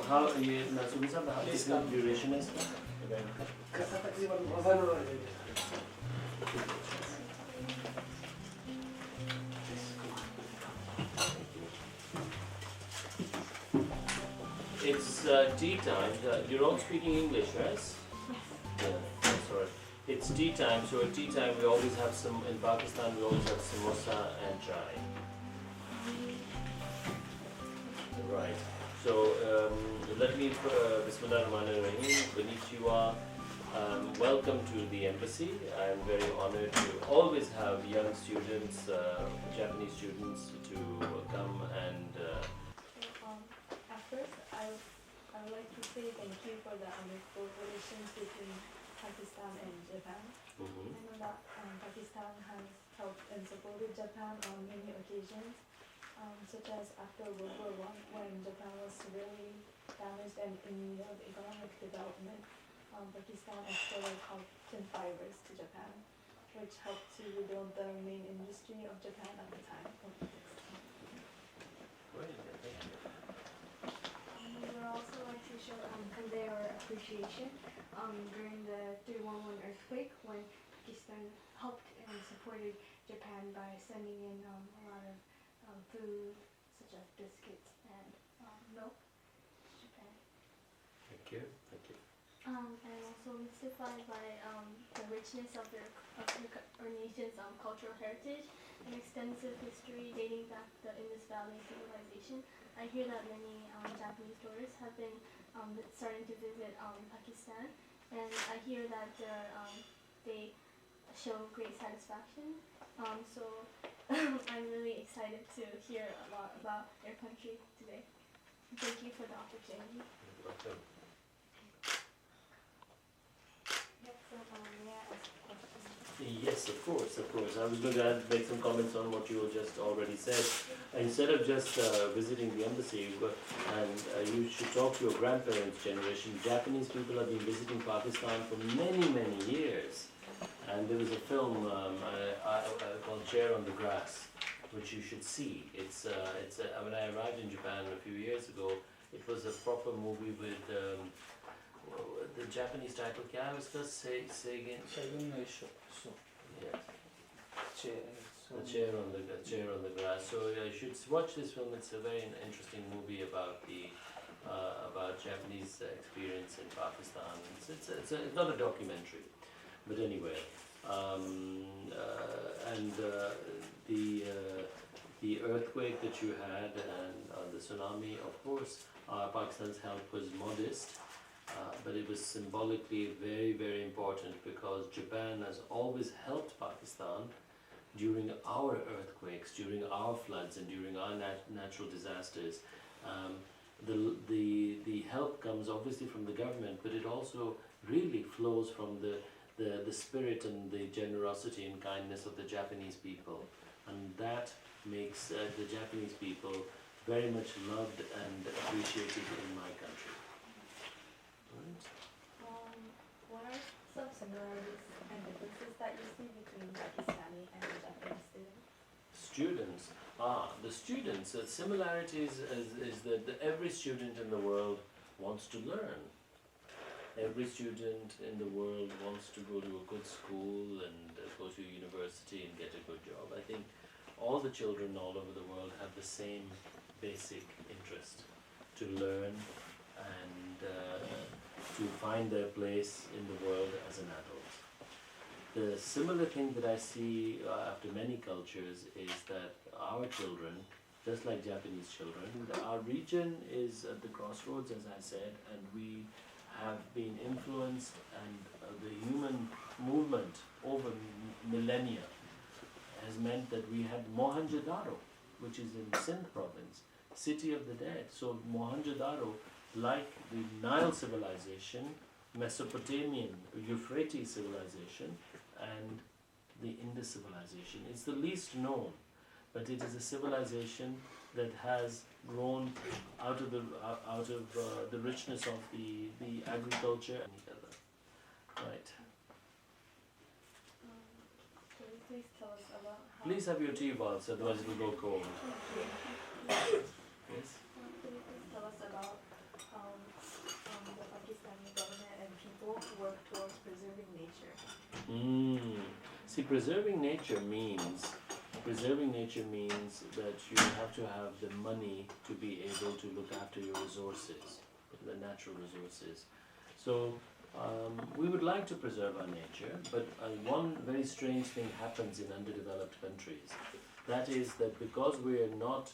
how ये नाज़ुमी साहब how कितना duration है इसका? It's tea time. You're all speaking English, right? Yeah, that's right. It's tea time, so at tea time we always have some, in Pakistan we always have samosa and chai. Right. So let me, Bismillah ar-Rahman ar-Rahim, konnichiwa. Welcome to the embassy. I'm very honored to always have young students, Japanese students, to come and. At first, I would like to say thank you for the wonderful relations between Pakistan and Japan. I know that Pakistan has helped and supported Japan on many occasions, such as after World War I, when Japan was severely damaged and in need of economic development. Pakistan exported cotton fibers to Japan, which helped to rebuild the main industry of Japan at the time. We would also like to show convey our appreciation during the 311 earthquake, when Pakistan helped and supported Japan by sending in a lot of food, such as biscuits and milk to Japan. Thank you. Thank you. And also mystified by the richness of our nation's cultural heritage and extensive history dating back to the Indus Valley civilization. I hear that many Japanese tourists have been starting to visit Pakistan, and I hear that they show great satisfaction. So I'm really excited to hear a lot about your country today. Thank you for the opportunity. You're welcome. Yes, of course, of course. I was going to make some comments on what you just already said. Instead of just visiting the embassy, and you should talk to your grandparents' generation. Japanese people have been visiting Pakistan for many, many years. And there was a film called Chair on the Grass, which you should see. When I arrived in Japan a few years ago, it was a proper movie with the Japanese title. क्या है उसका? Say again. Yes. The chair on the grass. So you should watch this film. It's a very interesting movie about about Japanese experience in Pakistan. It's not a documentary, but anyway. The earthquake that you had and the tsunami, of course, Pakistan's help was modest. But it was symbolically very, very important, because Japan has always helped Pakistan during our earthquakes, during our floods, and during our natural disasters. The help comes obviously from the government, but it also really flows from the spirit and the generosity and kindness of the Japanese people. And that makes the Japanese people very much loved and appreciated in my country. What are some similarities and differences that you see between Pakistani and Japanese students? The students, the similarities is that every student in the world wants to learn. Every student in the world wants to go to a good school and go to a university and get a good job. I think all the children all over the world have the same basic interest to learn and to find their place in the world as an adult. The similar thing that I see after many cultures is that our children, just like Japanese children, our region is at the crossroads, as I said, and we have been influenced, and the human movement over millennia has meant that we had Mohenjo-daro, which is in Sindh province, city of the dead. So Mohenjo-daro, like the Nile civilization, Mesopotamian, Euphrates civilization, and the Indus civilization, it's the least known, but it is a civilization that has grown out of the richness of the agriculture and the other. Right. Can you please tell us about how... Please have your tea bottles, otherwise it will go cold. Yes? Can you please tell us about See, preserving nature means that you have to have the money to be able to look after your resources, the natural resources. So we would like to preserve our nature, but one very strange thing happens in underdeveloped countries. That is that because we are not,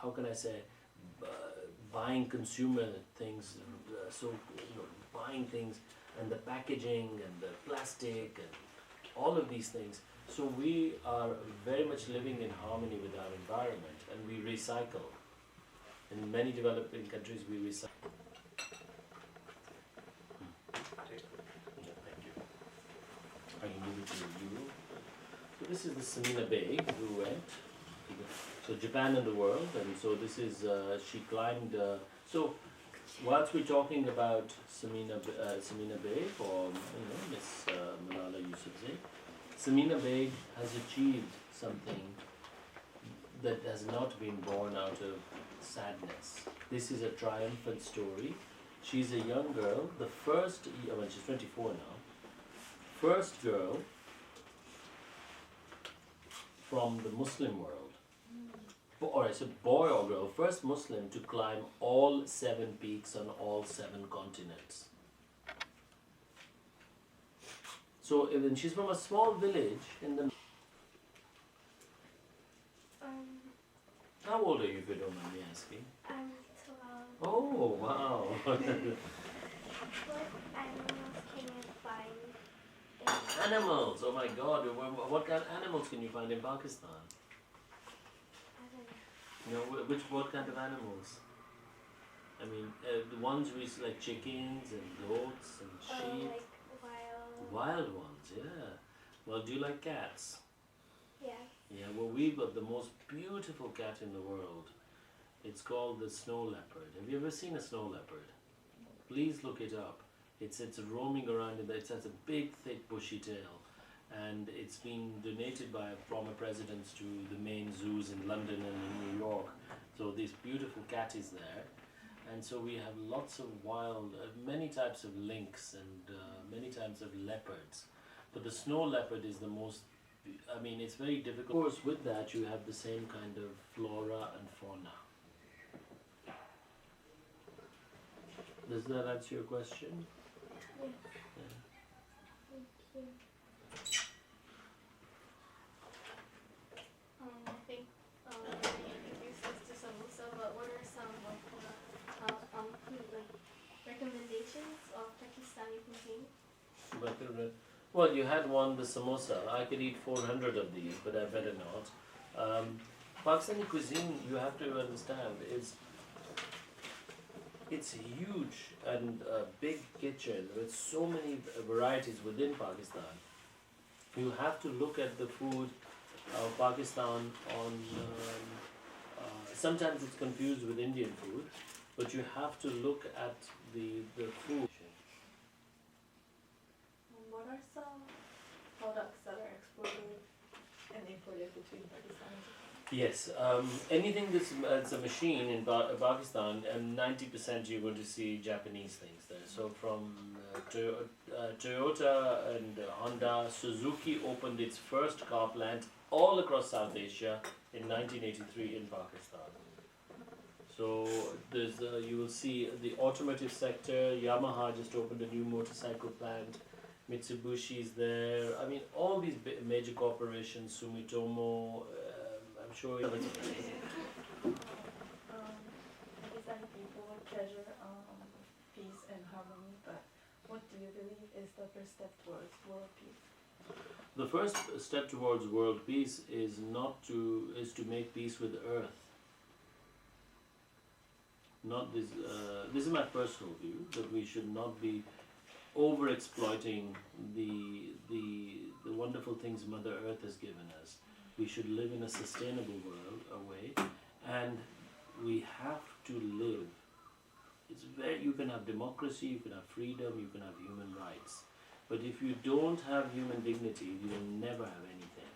how can I say, buying consumer things, so buying things and the packaging and the plastic and all of these things. So we are very much living in harmony with our environment, and we recycle. In many developing countries, we recycle. Yeah, thank you. I can give it to you. So this is the Samina Beg who went. So Japan and the world, and so this is she climbed. So whilst we're talking about Samina Beg, or Miss Malala Yousafzai, Samina Beg has achieved something that has not been born out of sadness. This is a triumphant story. She's a young girl, the first, well, she's 24 now, first girl from the Muslim world, or I said boy or girl, first Muslim to climb all 7 peaks on all 7 continents. So even she's from a small village in the... How old are you, if you don't mind me asking? I'm 12. Oh, wow. What animals can you find in Animals, oh my god, what kind of animals can you find in Pakistan? I don't know. What kind of animals? I mean, the ones we see, like chickens and goats and sheep. Like Wild ones, yeah. Well, do you like cats? yeah. Yeah, well, we've got the most beautiful cat in the world. It's called the snow leopard. Have you ever seen a snow leopard? Please look it up. It's roaming around it has a big, thick, bushy tail, and it's been donated by former presidents to the main zoos in London and in New York. So this beautiful cat is there, and so we have lots of wild, many types of lynx and many types of leopards. But the snow leopard is the most. I mean, it's very difficult. Of course, with that you have the same kind of flora and fauna. Does that answer your question? Yes. Yeah. Thank you. I think you introduced us to samosa, but what are some recommendations of Pakistani cuisine? Well, you had one, the samosa. I could eat 400 of these, but I better not. Pakistani cuisine, you have to understand, it's huge and a big kitchen with so many varieties within Pakistan. You have to look at the food of Pakistan on. Sometimes it's confused with Indian food, but you have to look at the food. What are some products that are exported and imported between Pakistan and Japan? Yes, anything that's a machine in Pakistan, and 90% you're going to see Japanese things there. So from Toyota and Honda, Suzuki opened its first car plant all across South Asia in 1983 in Pakistan. So there's you will see the automotive sector. Yamaha just opened a new motorcycle plant. Mitsubishi's there. I mean, all these major corporations, Sumitomo. I'm sure. Pakistani people treasure peace and harmony, but what do you believe is the first step towards world peace? The first step towards world peace is to make peace with Earth. Not this. This is my personal view, that we should not be over exploiting the wonderful things Mother Earth has given us. We should live in a sustainable way, and we have to live. It's very. You can have democracy, you can have freedom, you can have human rights, but if you don't have human dignity, you will never have anything.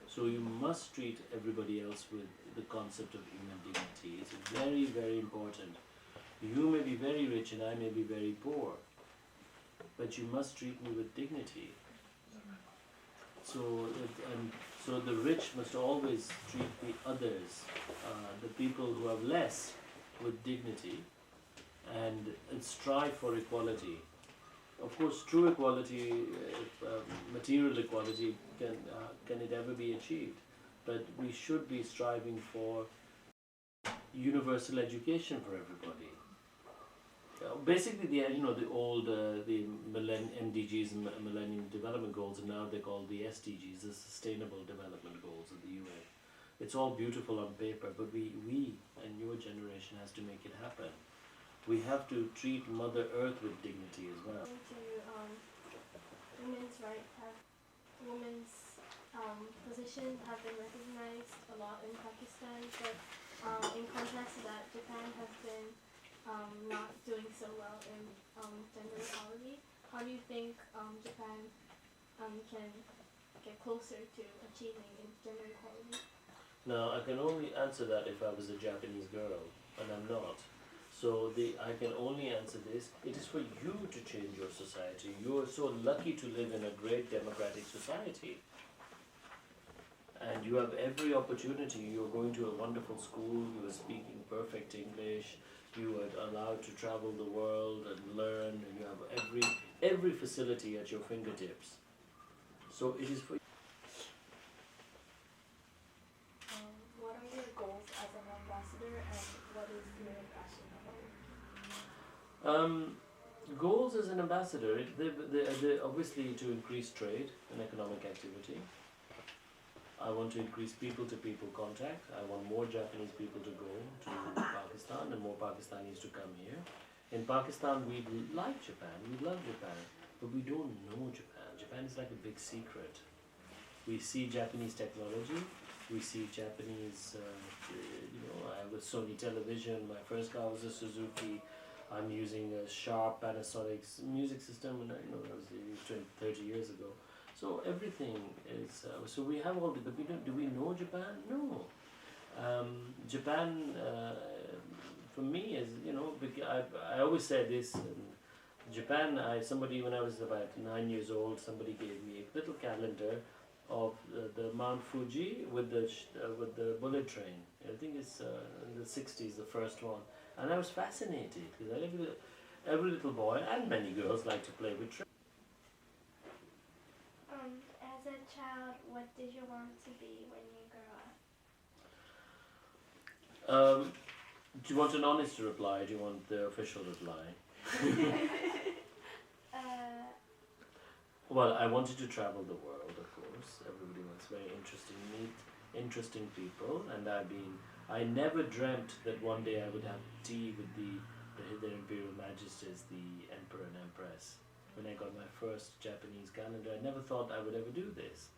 So you must treat everybody else with the concept of human dignity. It's very, very important. You may be very rich and I may be very poor, but you must treat me with dignity. So, so the rich must always treat the others, the people who have less, with dignity, and strive for equality. Of course, true equality, material equality, can it ever be achieved? But we should be striving for universal education for everybody. Basically, the old MDGs, Millennium Development Goals, and now they're called the SDGs, the Sustainable Development Goals of the UN. It's all beautiful on paper, but we and your generation has to make it happen. We have to treat Mother Earth with dignity as well. Women's rights women's position have been recognized a lot in Pakistan, but in contrast to that, Japan has been not doing so well in gender equality. How do you think Japan can get closer to achieving gender equality? Now, I can only answer that if I was a Japanese girl, and I'm not. So I can only answer this. It is for you to change your society. You are so lucky to live in a great democratic society. And you have every opportunity. You're going to a wonderful school, you are speaking perfect English, you are allowed to travel the world and learn, and you have every facility at your fingertips. So it is for What are your goals as an ambassador, and what is your passion about? Goals as an ambassador, they're obviously to increase trade and economic activity. I want to increase people-to-people contact. I want more Japanese people to go to Pakistan and more Pakistanis to come here. In Pakistan, we like Japan, we love Japan, but we don't know Japan. Japan is like a big secret. We see Japanese technology, we see Japanese, I have a Sony television, my first car was a Suzuki, I'm using a Sharp Panasonic music system, and that was 30 years ago. So everything is, so we have all the, but do we know Japan? No. Japan, for me, is, I always say this, Japan, somebody, when I was about 9 years old, somebody gave me a little calendar of the Mount Fuji with the bullet train. I think it's in the 60s, the first one. And I was fascinated, because every little boy, and many girls, like to play with trains. As a child, what did you want to be when you grow up? Do you want an honest reply? Do you want the official reply? Well, I wanted to travel the world, of course. Everybody wants very interesting, meet interesting people, and I never dreamt that one day I would have tea with their Imperial Majesties, the Emperor and Empress. When I got my first Japanese calendar, I never thought I would ever do this.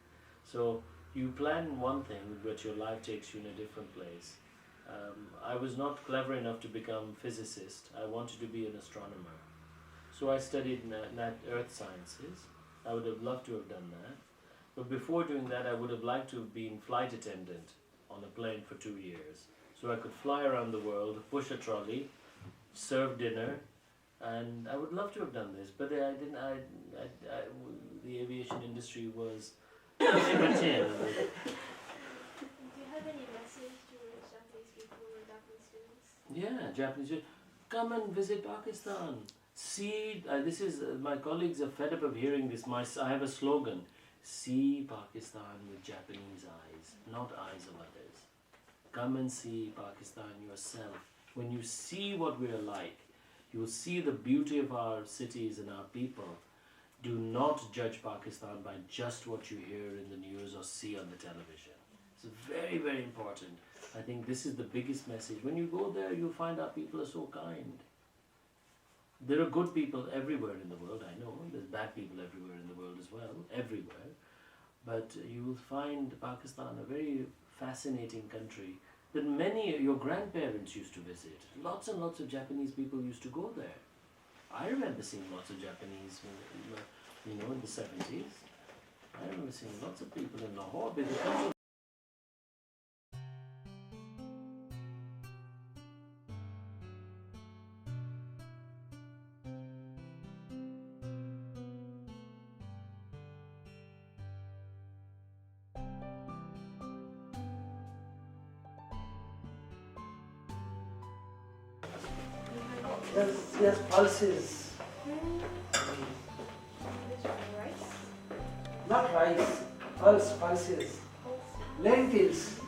So you plan one thing, but your life takes you in a different place. I was not clever enough to become a physicist. I wanted to be an astronomer. So I studied earth sciences. I would have loved to have done that. But before doing that, I would have liked to have been flight attendant on a plane for 2 years. So I could fly around the world, push a trolley, serve dinner, and I would love to have done this, but I didn't. The aviation industry was. Do you have any message to Japanese people or Japanese students? Yeah, Japanese. Come and visit Pakistan. See, this is my colleagues are fed up of hearing this. I have a slogan: see Pakistan with Japanese eyes, not eyes of others. Come and see Pakistan yourself. When you see what we are like, you will see the beauty of our cities and our people. Do not judge Pakistan by just what you hear in the news or see on the television. It's very, very important. I think this is the biggest message. When you go there, you'll find our people are so kind. There are good people everywhere in the world, I know. There's bad people everywhere in the world as well, everywhere. But you will find Pakistan a very fascinating country that your grandparents used to visit. Lots and lots of Japanese people used to go there. I remember seeing lots of Japanese, in the 70s. I remember seeing lots of people in Lahore. Because Yes, pulses. Which one? Rice? Not rice. Pulses. Pulse. Lentils.